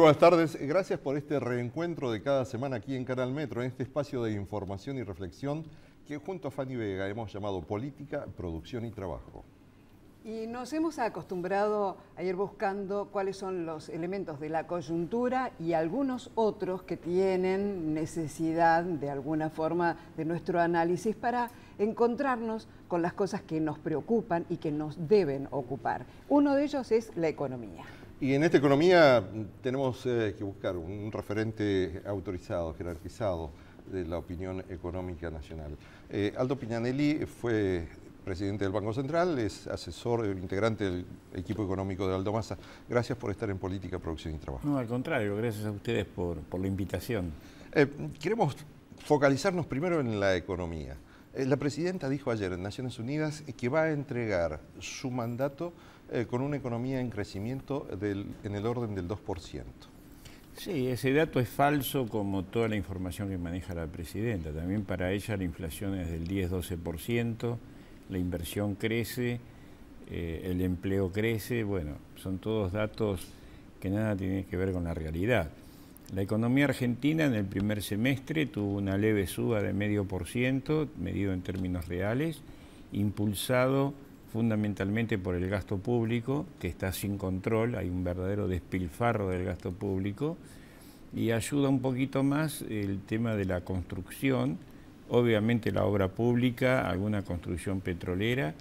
buenas tardes. Gracias por este reencuentro de cada semana aquí en Canal Metro, en este espacio de información y reflexión que junto a Fanny Vega hemos llamado Política, Producción y Trabajo. Y nos hemos acostumbrado a ir buscando cuáles son los elementos de la coyuntura y algunos otros que tienen necesidad de alguna forma de nuestro análisis para encontrarnos con las cosas que nos preocupan y que nos deben ocupar. Uno de ellos es la economía. Y en esta economía tenemos que buscar un referente autorizado, jerarquizado de la opinión económica nacional. Aldo Pignanelli fue presidente del Banco Central, es asesor, integrante del equipo económico de Aldo Massa. Gracias por estar en Política, Producción y Trabajo. No, al contrario, gracias a ustedes por la invitación. Queremos focalizarnos primero en la economía. La presidenta dijo ayer en Naciones Unidas que va a entregar su mandato con una economía en crecimiento en el orden del 2%. Sí, ese dato es falso como toda la información que maneja la presidenta. También para ella la inflación es del 10-12%, la inversión crece, el empleo crece. Bueno, son todos datos que nada tienen que ver con la realidad. La economía argentina en el primer semestre tuvo una leve suba de 0,5%, medido en términos reales, impulsado fundamentalmente por el gasto público, que está sin control, hay un verdadero despilfarro del gasto público, y ayuda un poquito más el tema de la construcción, obviamente la obra pública, alguna construcción petrolera,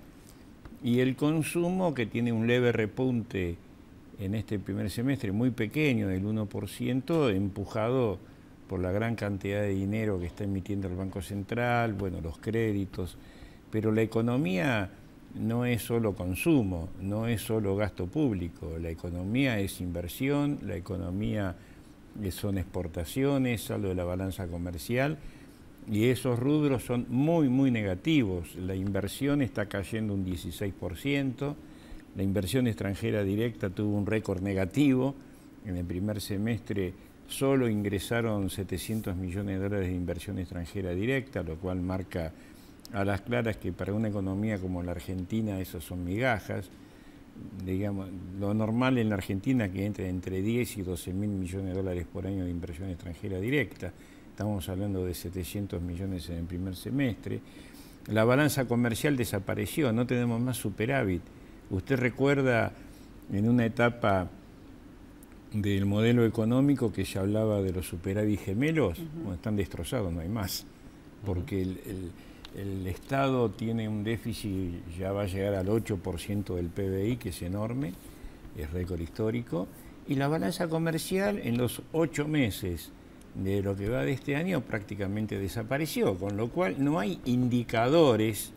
y el consumo, que tiene un leve repunte en este primer semestre, muy pequeño, del 1%, empujado por la gran cantidad de dinero que está emitiendo el Banco Central, bueno, los créditos, pero la economía no es solo consumo, no es solo gasto público, la economía es inversión, la economía son exportaciones, saldo de la balanza comercial, y esos rubros son muy negativos. La inversión está cayendo un 16%, la inversión extranjera directa tuvo un récord negativo, en el primer semestre solo ingresaron 700 millones de dólares de inversión extranjera directa, lo cual marca a las claras que para una economía como la Argentina esas son migajas. Digamos, lo normal en la Argentina es que entre 10 y 12 mil millones de dólares por año de inversión extranjera directa. Estamos hablando de 700 millones en el primer semestre. La balanza comercial desapareció, no tenemos más superávit. Usted recuerda en una etapa del modelo económico que se hablaba de los superávit gemelos, bueno, están destrozados, no hay más, porque el Estado tiene un déficit, ya va a llegar al 8% del PBI, que es enorme, es récord histórico, y la balanza comercial en los 8 meses de lo que va de este año prácticamente desapareció, con lo cual no hay indicadores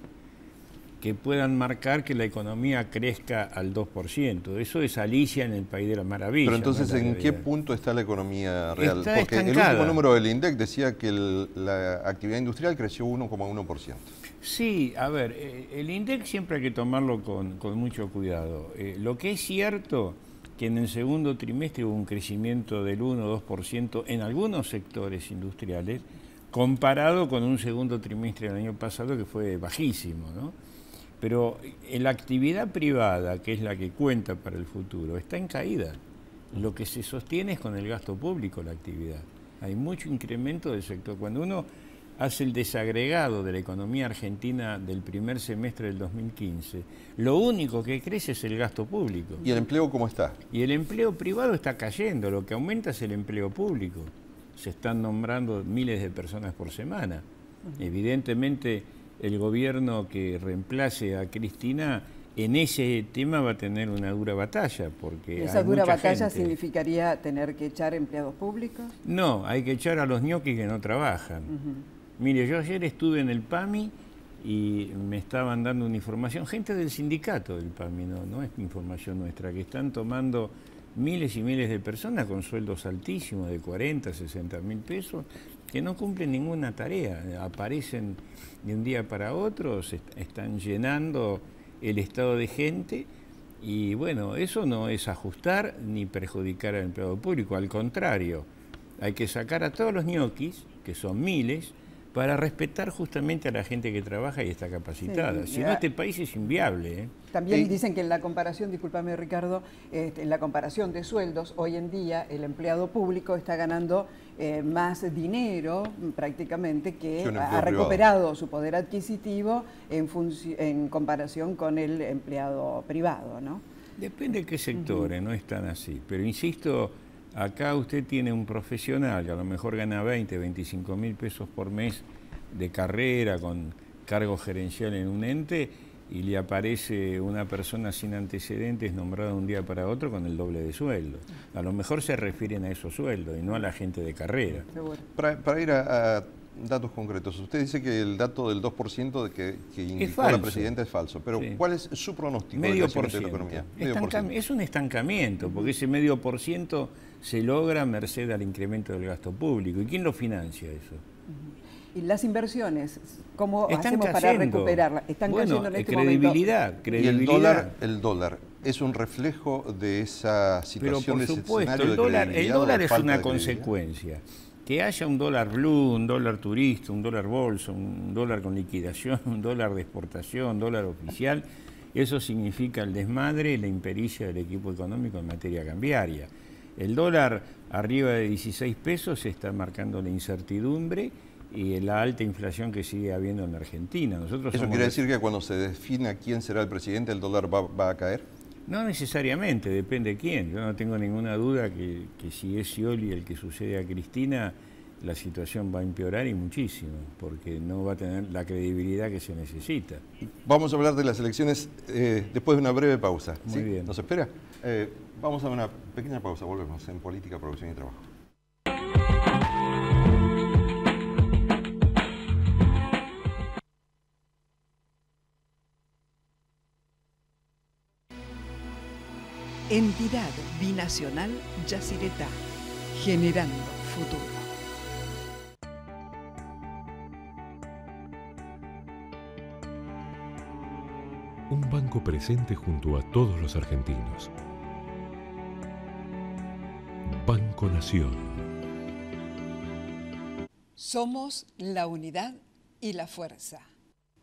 que puedan marcar que la economía crezca al 2%. Eso es Alicia en el País de la Maravilla. Pero entonces, ¿no? ¿en qué punto está la economía real? Está Porque estancada. el último número del INDEC decía que la actividad industrial creció 1,1%. Sí, a ver, el INDEC siempre hay que tomarlo con mucho cuidado. Lo que es cierto, que en el segundo trimestre hubo un crecimiento del 1 o 2% en algunos sectores industriales, comparado con un segundo trimestre del año pasado que fue bajísimo, ¿no? Pero la actividad privada, que es la que cuenta para el futuro, está en caída. Lo que se sostiene es con el gasto público la actividad. Hay mucho incremento del sector. Cuando uno hace el desagregado de la economía argentina del primer semestre del 2015, lo único que crece es el gasto público. ¿Y el empleo cómo está? Y el empleo privado está cayendo, lo que aumenta es el empleo público. Se están nombrando miles de personas por semana. Evidentemente, el gobierno que reemplace a Cristina en ese tema va a tener una dura batalla, porque ¿Esa dura batalla gente significaría tener que echar empleados públicos? No, hay que echar a los ñoquis que no trabajan. Mire, yo ayer estuve en el PAMI y me estaban dando una información, gente del sindicato del PAMI, no es información nuestra, que están tomando miles y miles de personas con sueldos altísimos de 40, 60 mil pesos, que no cumplen ninguna tarea, aparecen de un día para otro, están llenando el estado de gente, y bueno, eso no es ajustar ni perjudicar al empleado público, al contrario, hay que sacar a todos los ñoquis, que son miles, para respetar justamente a la gente que trabaja y está capacitada. Sí, si no, este país es inviable. También dicen que en la comparación, discúlpame Ricardo, en la comparación de sueldos, hoy en día el empleado público está ganando más dinero prácticamente que ha recuperado su poder adquisitivo en comparación con el empleado privado, ¿no? Depende de qué sectores, no es tan así. Pero insisto, acá usted tiene un profesional que a lo mejor gana 20, 25 mil pesos por mes de carrera con cargo gerencial en un ente y le aparece una persona sin antecedentes nombrada de un día para otro con el doble de sueldo. A lo mejor se refieren a esos sueldos y no a la gente de carrera. Para ir a datos concretos, usted dice que el dato del 2% que indicó la presidenta es falso, pero sí. ¿Cuál es su pronóstico de la economía? Es un estancamiento, porque ese 0,5% se logra merced al incremento del gasto público. ¿Y quién lo financia eso? ¿Y las inversiones? ¿Cómo hacemos para recuperarlas? Están cayendo en este credibilidad. ¿Y el dólar es un reflejo de esa situación, de ese escenario de credibilidad? El dólar es una consecuencia. Que haya un dólar blue, un dólar turista, un dólar bolsa, un dólar con liquidación, un dólar de exportación, un dólar oficial, eso significa el desmadre y la impericia del equipo económico en materia cambiaria. El dólar arriba de 16 pesos está marcando la incertidumbre y la alta inflación que sigue habiendo en Argentina. ¿Eso quiere decir que cuando se defina quién será el presidente, el dólar va a caer? No necesariamente, depende de quién. Yo no tengo ninguna duda que si es Scioli el que sucede a Cristina, la situación va a empeorar y muchísimo, porque no va a tener la credibilidad que se necesita. Vamos a hablar de las elecciones después de una breve pausa. Muy bien. ¿Nos espera? Vamos a una pequeña pausa, volvemos en Política, Producción y Trabajo. Entidad binacional Yacyretá, generando futuro. Un banco presente junto a todos los argentinos. Banco Nación. Somos la unidad y la fuerza.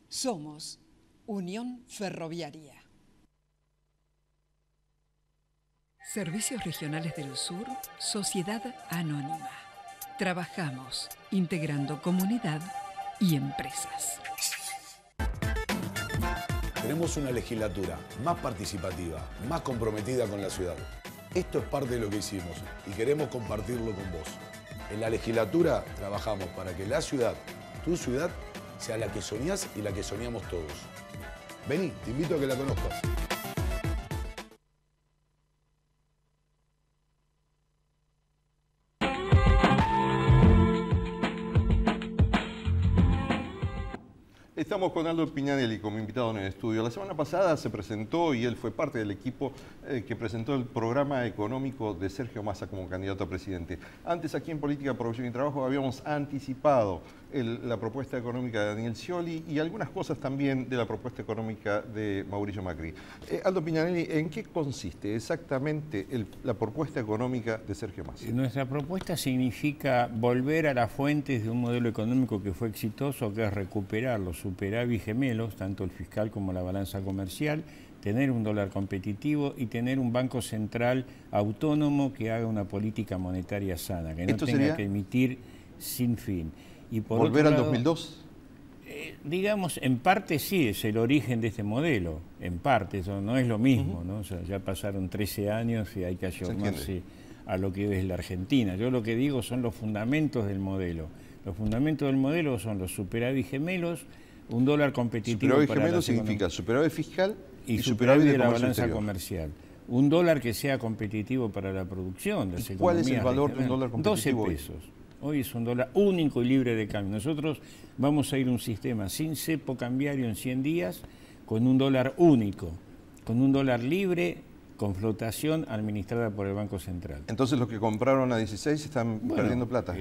Somos Unión Ferroviaria. Servicios Regionales del Sur, Sociedad Anónima. Trabajamos integrando comunidad y empresas. Tenemos una legislatura más participativa, más comprometida con la ciudad. Esto es parte de lo que hicimos y queremos compartirlo con vos. En la legislatura trabajamos para que la ciudad, tu ciudad, sea la que soñás y la que soñamos todos. Vení, te invito a que la conozcas. Estamos con Aldo Piñanelli como invitado en el estudio. La semana pasada se presentó y él fue parte del equipo que presentó el programa económico de Sergio Massa como candidato a presidente. Antes aquí en Política, Producción y Trabajo habíamos anticipado la propuesta económica de Daniel Scioli y algunas cosas también de la propuesta económica de Mauricio Macri. Aldo Piñanelli, ¿en qué consiste exactamente la propuesta económica de Sergio Massa? Nuestra propuesta significa volver a las fuentes de un modelo económico que fue exitoso, que es recuperar los superávit gemelos, tanto el fiscal como la balanza comercial, tener un dólar competitivo y tener un banco central autónomo que haga una política monetaria sana, que no tenga que emitir sin fin. Y por ¿volver al 2002? Digamos, en parte sí, es el origen de este modelo, en parte, eso no es lo mismo, ¿no? O sea, ya pasaron 13 años y hay que ayornarse a lo que es la Argentina. Yo lo que digo son los fundamentos del modelo. Los fundamentos del modelo son los superávit gemelos, un dólar competitivo. Superávit gemelo significa superávit fiscal y superávit de la balanza comercial. Un dólar que sea competitivo para la producción. ¿Y cuál es el valor de un dólar competitivo? 12 pesos. Hoy es un dólar único y libre de cambio. Nosotros vamos a ir a un sistema sin cepo cambiario en 100 días, con un dólar único, con un dólar libre, con flotación administrada por el Banco Central. Entonces los que compraron a 16 están perdiendo plata.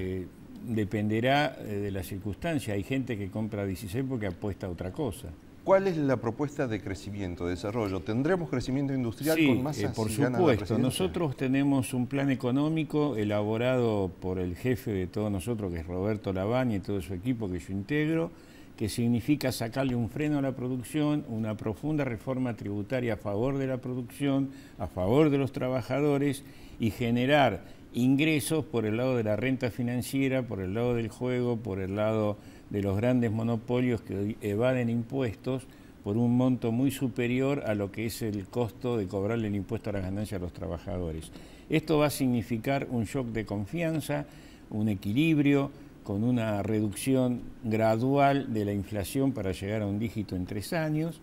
Dependerá de la circunstancia. Hay gente que compra a 16 porque apuesta a otra cosa. ¿Cuál es la propuesta de crecimiento, de desarrollo? ¿Tendremos crecimiento industrial con Massa? Por si gana la supuesto. presidencia? Nosotros tenemos un plan económico elaborado por el jefe de todos nosotros, que es Roberto Labaña, y todo su equipo que yo integro, que significa sacarle un freno a la producción, una profunda reforma tributaria a favor de la producción, a favor de los trabajadores, y generar ingresos por el lado de la renta financiera, por el lado del juego, por el lado de los grandes monopolios que evaden impuestos por un monto muy superior a lo que es el costo de cobrarle el impuesto a las ganancias a los trabajadores. Esto va a significar un shock de confianza, un equilibrio, con una reducción gradual de la inflación para llegar a un dígito en 3 años,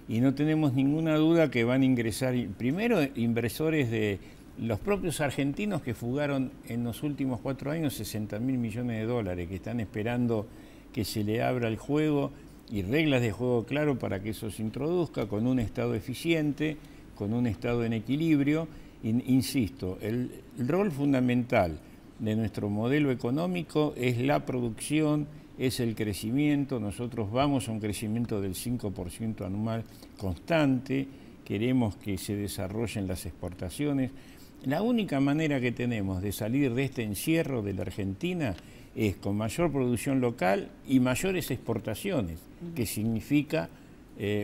y no tenemos ninguna duda que van a ingresar primero inversores de los propios argentinos que fugaron en los últimos 4 años 60.000 millones de dólares, que están esperando que se le abra el juego y reglas de juego claro para que eso se introduzca, con un Estado eficiente, con un Estado en equilibrio. Insisto, el rol fundamental de nuestro modelo económico es la producción, es el crecimiento. Nosotros vamos a un crecimiento del 5% anual constante, queremos que se desarrollen las exportaciones. La única manera que tenemos de salir de este encierro de la Argentina es con mayor producción local y mayores exportaciones, que significa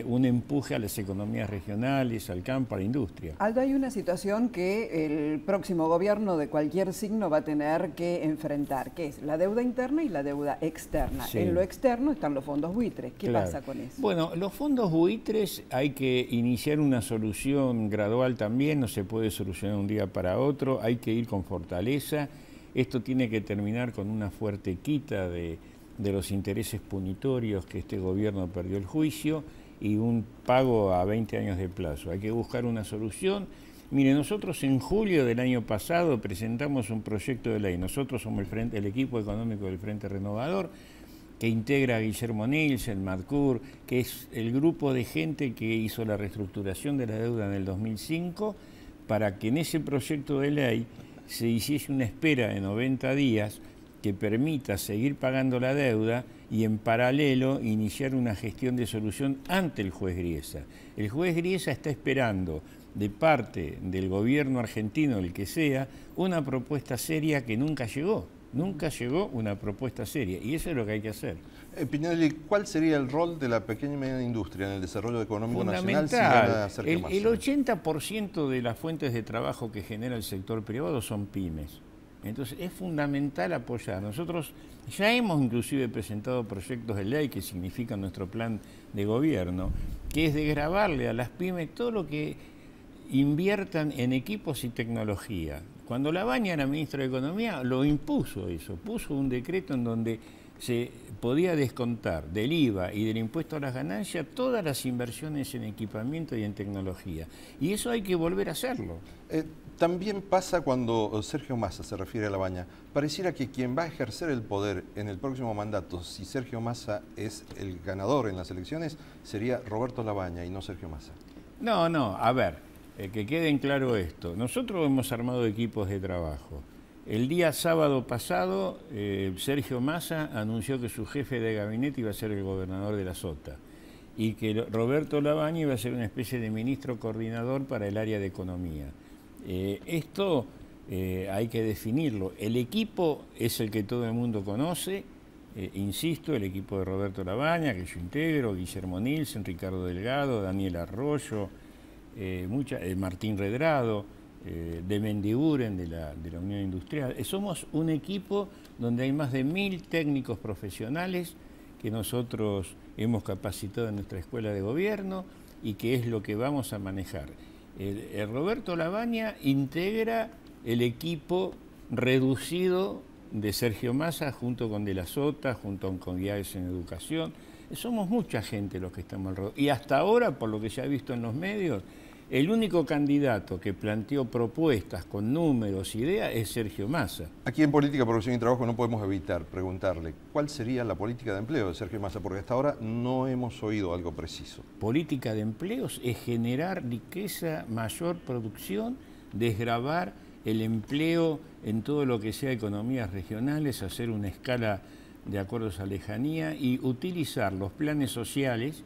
un empuje a las economías regionales, al campo, a la industria. Aldo, hay una situación que el próximo gobierno de cualquier signo va a tener que enfrentar, que es la deuda interna y la deuda externa. Sí. En lo externo están los fondos buitres. ¿Qué pasa con eso? Bueno, los fondos buitres hay que iniciar una solución gradual también, no se puede solucionar un día para otro, hay que ir con fortaleza. Esto tiene que terminar con una fuerte quita de los intereses punitorios que este gobierno perdió el juicio y un pago a 20 años de plazo. Hay que buscar una solución. Mire, nosotros en julio del año pasado presentamos un proyecto de ley. Nosotros somos el equipo económico del Frente Renovador, que integra a Guillermo Nielsen, Madcur, que es el grupo de gente que hizo la reestructuración de la deuda en el 2005, para que en ese proyecto de ley se hiciese una espera de 90 días que permita seguir pagando la deuda y en paralelo iniciar una gestión de solución ante el juez Griesa. El juez Griesa está esperando de parte del gobierno argentino, el que sea, una propuesta seria que nunca llegó. Nunca llegó una propuesta seria, y eso es lo que hay que hacer. Pinelli, ¿cuál sería el rol de la pequeña y mediana industria en el desarrollo económico nacional si gana Sergio Massa? El 80% de las fuentes de trabajo que genera el sector privado son pymes. Entonces es fundamental apoyar. Nosotros ya hemos inclusive presentado proyectos de ley que significan nuestro plan de gobierno, que es desgravarle a las pymes todo lo que inviertan en equipos y tecnología. Cuando Labaña era ministro de Economía lo impuso eso, puso un decreto en donde se podía descontar del IVA y del impuesto a las ganancias todas las inversiones en equipamiento y en tecnología. Y eso hay que volver a hacerlo. También pasa cuando Sergio Massa se refiere a Labaña. Pareciera que quien va a ejercer el poder en el próximo mandato, si Sergio Massa es el ganador en las elecciones, sería Roberto Labaña y no Sergio Massa. No, a ver, que quede en claro esto. Nosotros hemos armado equipos de trabajo. El día sábado pasado, Sergio Massa anunció que su jefe de gabinete iba a ser el gobernador de la Sota y que Roberto Labaña iba a ser una especie de ministro coordinador para el área de economía. Esto hay que definirlo. El equipo es el que todo el mundo conoce, insisto, el equipo de Roberto Labaña, que yo integro, Guillermo Nielsen, Ricardo Delgado, Daniel Arroyo, Martín Redrado, de Mendiguren, de la Unión Industrial. Somos un equipo donde hay más de 1000 técnicos profesionales que nosotros hemos capacitado en nuestra escuela de gobierno y que es lo que vamos a manejar. El Roberto Labaña integra el equipo reducido de Sergio Massa junto con De la Sota, junto con Guiaes en Educación. Somos mucha gente los que estamos alrededor. Y hasta ahora, por lo que se ha visto en los medios, el único candidato que planteó propuestas con números, ideas, es Sergio Massa. Aquí en Política, Producción y Trabajo no podemos evitar preguntarle cuál sería la política de empleo de Sergio Massa, porque hasta ahora no hemos oído algo preciso. Política de empleos es generar riqueza, mayor producción, desgravar el empleo en todo lo que sea economías regionales, hacer una escala de acuerdos a lejanía y utilizar los planes sociales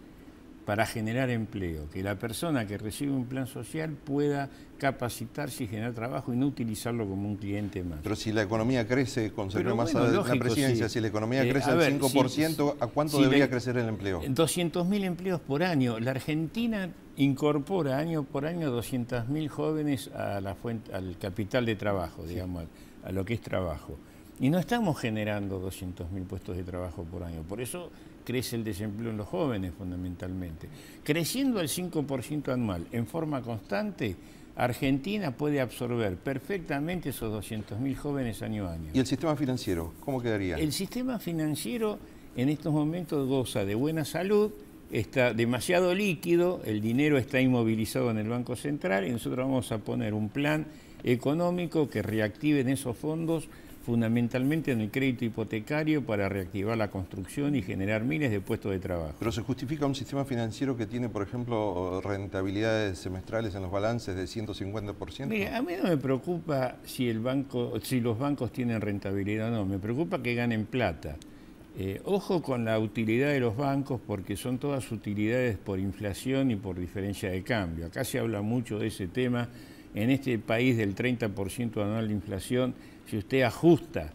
para generar empleo, que la persona que recibe un plan social pueda capacitarse y generar trabajo y no utilizarlo como un cliente más. Pero si la economía crece, consecuencia más bueno, la lógico, presidencia, sí. si la economía crece al 5%, ¿a cuánto debería crecer el empleo? 200.000 empleos por año. La Argentina incorpora año por año 200.000 jóvenes a al capital de trabajo, digamos, a lo que es trabajo. Y no estamos generando 200.000 puestos de trabajo por año. Por eso crece el desempleo en los jóvenes fundamentalmente. Creciendo al 5% anual en forma constante, Argentina puede absorber perfectamente esos 200.000 jóvenes año a año. ¿Y el sistema financiero, cómo quedaría? El sistema financiero en estos momentos goza de buena salud, está demasiado líquido, el dinero está inmovilizado en el Banco Central y nosotros vamos a poner un plan económico que reactive esos fondos, fundamentalmente en el crédito hipotecario para reactivar la construcción y generar miles de puestos de trabajo. ¿Pero se justifica un sistema financiero que tiene, por ejemplo, rentabilidades semestrales en los balances de 150%? Mire, a mí no me preocupa si los bancos tienen rentabilidad o no, me preocupa que ganen plata. Ojo con la utilidad de los bancos porque son todas utilidades por inflación y por diferencia de cambio. Acá se habla mucho de ese tema. En este país del 30% anual de inflación, si usted ajusta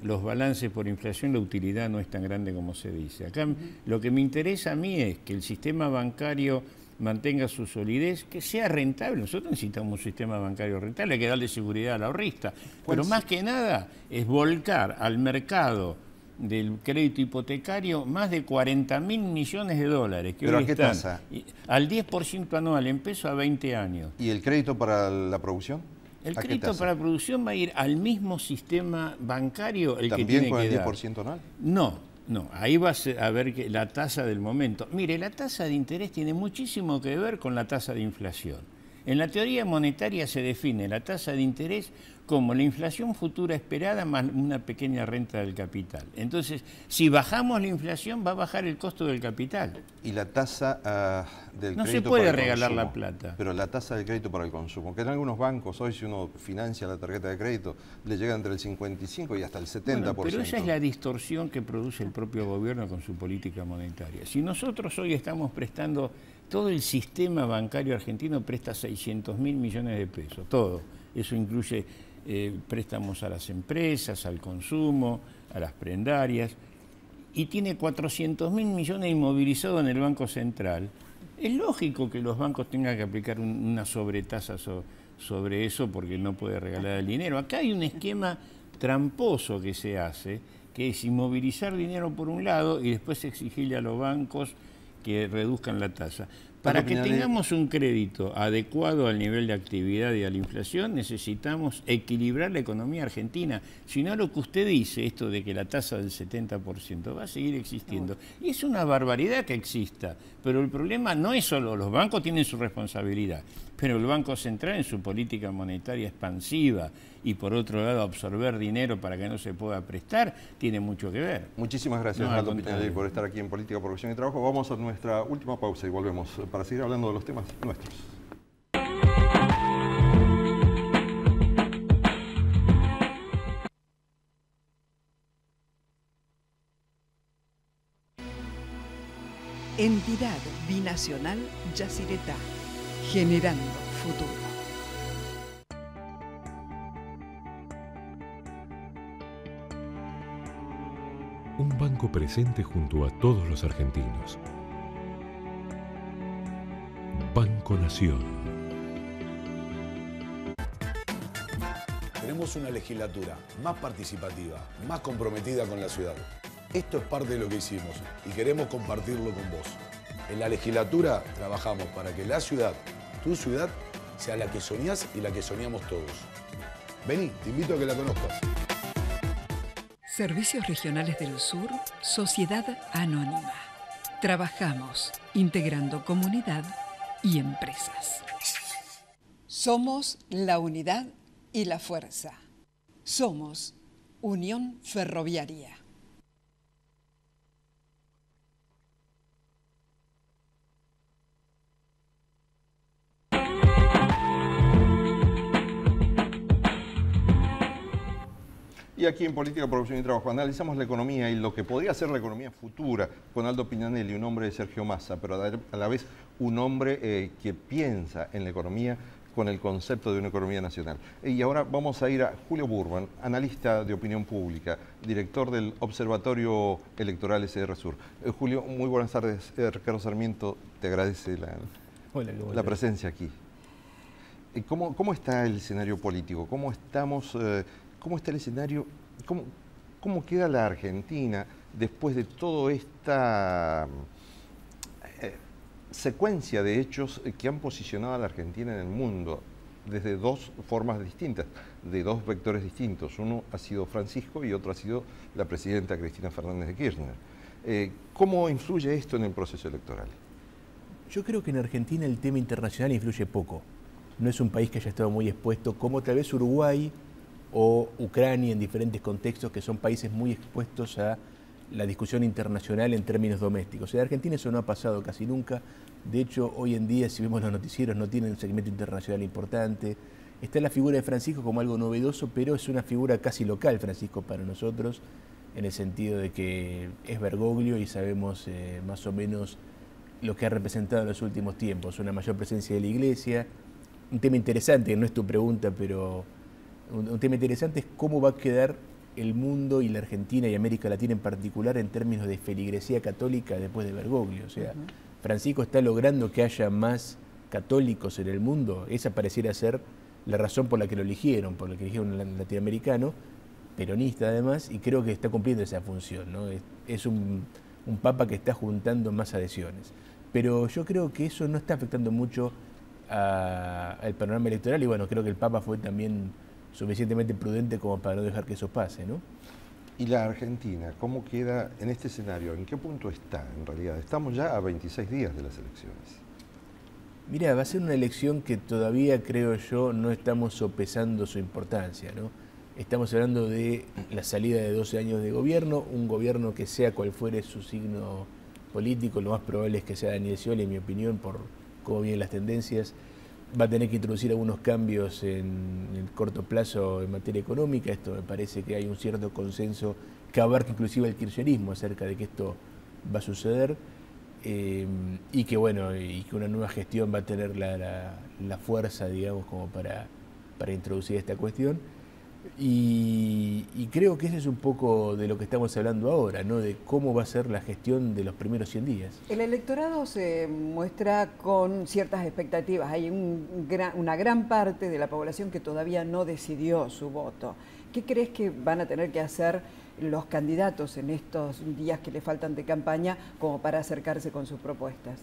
los balances por inflación, la utilidad no es tan grande como se dice. Acá lo que me interesa a mí es que el sistema bancario mantenga su solidez, que sea rentable. Nosotros necesitamos un sistema bancario rentable, hay que darle seguridad al ahorrista. Pero más que nada es volcar al mercado del crédito hipotecario más de 40.000 millones de dólares. Que ¿Pero hoy a qué están tasa? Al 10% anual, empezó a 20 años. ¿Y el crédito para la producción? El crédito para la producción va a ir al mismo sistema bancario el que ¿También tiene con que el dar. 10% anual? No, ahí va a ver que la tasa del momento. Mire, la tasa de interés tiene muchísimo que ver con la tasa de inflación. En la teoría monetaria se define la tasa de interés como la inflación futura esperada más una pequeña renta del capital. Entonces, si bajamos la inflación, va a bajar el costo del capital. ¿Y la tasa del No crédito se puede para el regalar consumo? la plata. Pero la tasa del crédito para el consumo, que en algunos bancos hoy si uno financia la tarjeta de crédito, le llega entre el 55 y hasta el 70%. Bueno, pero esa es la distorsión que produce el propio gobierno con su política monetaria. Si nosotros hoy estamos prestando, todo el sistema bancario argentino presta 600.000 millones de pesos, todo. Eso incluye préstamos a las empresas, al consumo, a las prendarias, y tiene 400.000 millones inmovilizados en el Banco Central. Es lógico que los bancos tengan que aplicar una sobretasa sobre eso porque no puede regalar el dinero. Acá hay un esquema tramposo que se hace, que es inmovilizar dinero por un lado y después exigirle a los bancos que reduzcan la tasa. Para que tengamos un crédito adecuado al nivel de actividad y a la inflación, necesitamos equilibrar la economía argentina. Si no, lo que usted dice, esto de que la tasa del 70% va a seguir existiendo. Y es una barbaridad que exista. Pero el problema no es solo los bancos tienen su responsabilidad, pero el Banco Central en su política monetaria expansiva y por otro lado absorber dinero para que no se pueda prestar, tiene mucho que ver. Muchísimas gracias, Aldo Piñanelli, por estar aquí en Política, Producción y Trabajo. Vamos a nuestra última pausa y volvemos para seguir hablando de los temas nuestros. Entidad Binacional Yacyretá, generando futuro. Un banco presente junto a todos los argentinos. Banco Nación. Tenemos una legislatura más participativa, más comprometida con la ciudad. Esto es parte de lo que hicimos y queremos compartirlo con vos. En la legislatura trabajamos para que la ciudad, tu ciudad, sea la que soñás y la que soñamos todos. Vení, te invito a que la conozcas. Servicios Regionales del Sur, Sociedad Anónima. Trabajamos integrando comunidad y empresas. Somos la unidad y la fuerza. Somos Unión Ferroviaria. Y aquí en Política, Producción y Trabajo analizamos la economía y lo que podría ser la economía futura con Aldo Pignanelli, un hombre de Sergio Massa, pero a la vez un hombre que piensa en la economía con el concepto de una economía nacional. Y ahora vamos a ir a Julio Burban, analista de opinión pública, director del Observatorio Electoral SR Sur. Julio, muy buenas tardes. Ricardo Sarmiento te agradece la presencia aquí. ¿Cómo está el escenario político? ¿Cómo está el escenario? ¿Cómo queda la Argentina después de toda esta secuencia de hechos que han posicionado a la Argentina en el mundo desde dos formas distintas, de dos vectores distintos? Uno ha sido Francisco y otro ha sido la presidenta Cristina Fernández de Kirchner. ¿Cómo influye esto en el proceso electoral? Yo creo que en Argentina el tema internacional influye poco. No es un país que haya estado muy expuesto, como tal vez Uruguay o Ucrania en diferentes contextos, que son países muy expuestos a la discusión internacional en términos domésticos. En Argentina eso no ha pasado casi nunca. De hecho, hoy en día, si vemos los noticieros, no tienen un segmento internacional importante. Está la figura de Francisco como algo novedoso, pero es una figura casi local, Francisco, para nosotros, en el sentido de que es Bergoglio y sabemos más o menos lo que ha representado en los últimos tiempos. Una mayor presencia de la Iglesia. Un tema interesante, que no es tu pregunta, pero un tema interesante es cómo va a quedar el mundo y la Argentina y América Latina en particular en términos de feligresía católica después de Bergoglio. O sea, Francisco está logrando que haya más católicos en el mundo. Esa pareciera ser la razón por la que lo eligieron, por la que eligieron un latinoamericano, peronista además, y creo que está cumpliendo esa función, ¿no? Es un papa que está juntando más adhesiones. Pero yo creo que eso no está afectando mucho al panorama electoral y bueno, creo que el papa fue también suficientemente prudente como para no dejar que eso pase, ¿no? ¿Y la Argentina, cómo queda en este escenario? ¿En qué punto está en realidad? Estamos ya a 26 días de las elecciones. Mira, va a ser una elección que todavía, creo yo, no estamos sopesando su importancia, ¿no? Estamos hablando de la salida de 12 años de gobierno, un gobierno que sea cual fuere su signo político, lo más probable es que sea Daniel Scioli, en mi opinión, por cómo vienen las tendencias. Va a tener que introducir algunos cambios en el corto plazo en materia económica. Esto me parece que hay un cierto consenso que abarca inclusive el kirchnerismo acerca de que esto va a suceder y que bueno, y que una nueva gestión va a tener la fuerza, digamos, como para introducir esta cuestión. Y creo que ese es un poco de lo que estamos hablando ahora, ¿no? De cómo va a ser la gestión de los primeros 100 días. El electorado se muestra con ciertas expectativas. Hay una gran parte de la población que todavía no decidió su voto. ¿Qué crees que van a tener que hacer los candidatos en estos días que le faltan de campaña como para acercarse con sus propuestas?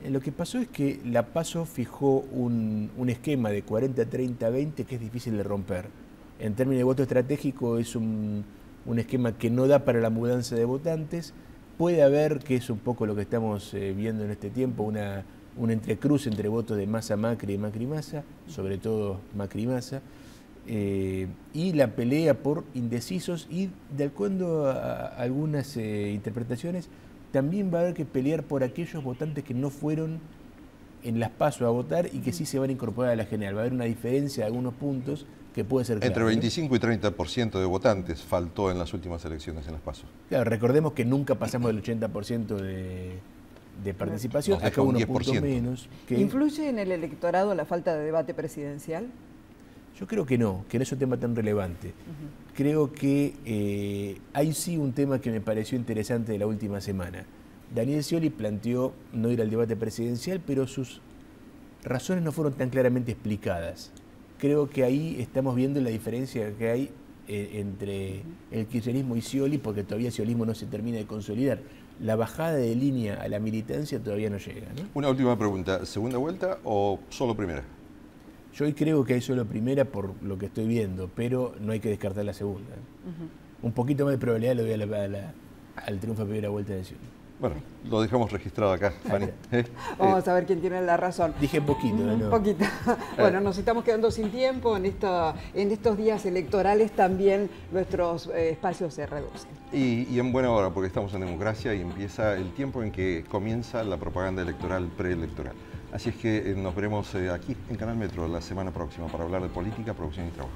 Lo que pasó es que la PASO fijó un esquema de 40-30-20 que es difícil de romper. En términos de voto estratégico es un esquema que no da para la mudanza de votantes. Puede haber, que es un poco lo que estamos viendo en este tiempo, un entrecruz entre votos de Massa-Macri y Macri-Massa, sobre todo Macri-Massa, y la pelea por indecisos y, de acuerdo a algunas interpretaciones, también va a haber que pelear por aquellos votantes que no fueron en las PASO a votar y que sí se van a incorporar a la general. Va a haber una diferencia de algunos puntos que puede ser clave. Entre 25 y 30% de votantes faltó en las últimas elecciones en las PASO. Claro, recordemos que nunca pasamos del 80% de participación, acá unos puntos menos. ¿Influye en el electorado la falta de debate presidencial? Yo creo que no es un tema tan relevante. Creo que hay sí un tema que me pareció interesante de la última semana. Daniel Scioli planteó no ir al debate presidencial, pero sus razones no fueron tan claramente explicadas. Creo que ahí estamos viendo la diferencia que hay entre el kirchnerismo y Scioli, porque todavía el sciolismo no se termina de consolidar. La bajada de línea a la militancia todavía no llega, ¿no? Una última pregunta, ¿segunda vuelta o solo primera? Yo hoy creo que hay solo primera por lo que estoy viendo, pero no hay que descartar la segunda. Un poquito más de probabilidad le doy al triunfo de primera vuelta de Scioli. Bueno, lo dejamos registrado acá, Fanny. Vamos a ver quién tiene la razón. Dije poquito, ¿no? Un poquito. Bueno, nos estamos quedando sin tiempo. En estos días electorales también nuestros espacios se reducen. Y en buena hora, porque estamos en democracia y empieza el tiempo en que comienza la propaganda electoral preelectoral. Así es que nos veremos aquí en Canal Metro la semana próxima para hablar de política, producción y trabajo.